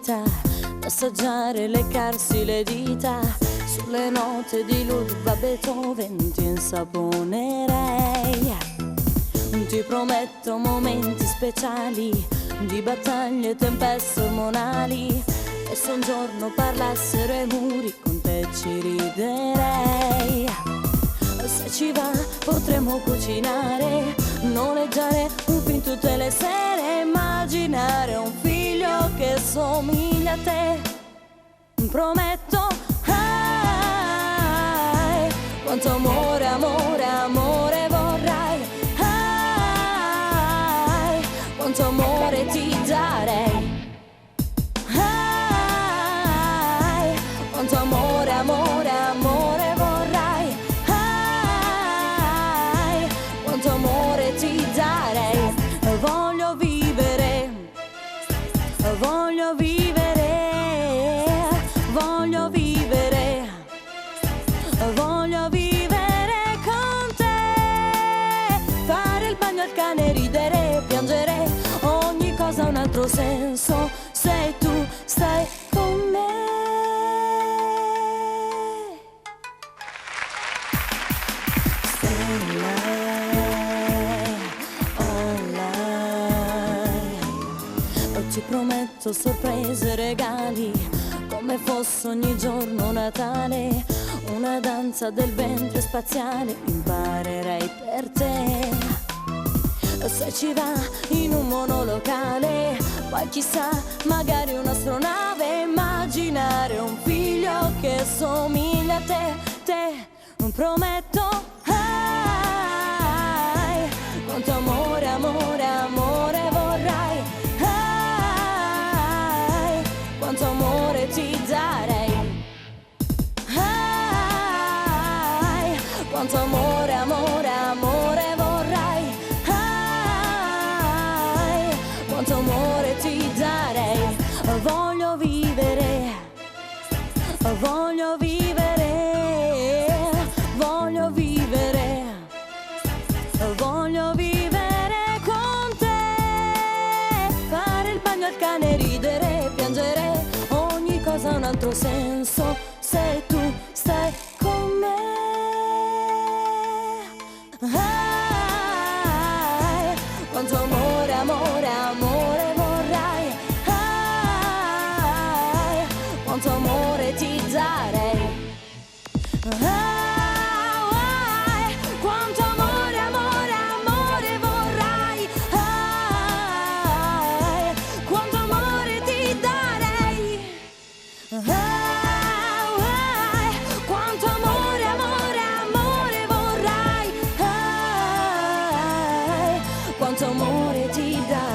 vita, assaggiare, leccarsi le dita, sulle note di Ludwig van Beethoven ti insaponerei. Ti prometto momenti speciali, di battaglie e tempeste ormonali, e se un giorno parlassero i muri con te ci riderei. Se ci va potremmo cucinare, noleggiare un film tutte le sere, immaginare un figlio che somiglia a te. Prometto, quanto amore, amore, amore vorrai, quanto amore ti darei, quanto amore, amore, amore vorrai, quanto amore ti darei. Voglio vivere, voglio vivere, voglio vivere, voglio vivere con te, fare il bagno al cane, ridere, piangere, ogni cosa ha un altro senso se tu stai con me. Sei lei, oh lei. Ti prometto sorprese, regali, come fosse ogni giorno Natale, una danza del ventre spaziale imparerei per te. Se ci va in un monolocale, poi chissà, magari un'astronave, immaginare un figlio che somiglia a te, te. Prometto, quanto amore, amore, amore vorrai, quanto amore ti darei, quanto amore, amore, amore vorrai, quanto amore ti darei. Voglio vivere, voglio vivere, voglio vivere, voglio vivere con te, fare il bagno al cane, ridere, piangere, ogni cosa ha un altro senso se tu stai con me. Quanto amore, amore, amore vorrai, quanto amore ti darei, quanto amore, amore, amore vorrai, quanto amore ti darei, quanto amore, amore, amore vorrai, quanto amore ti darei.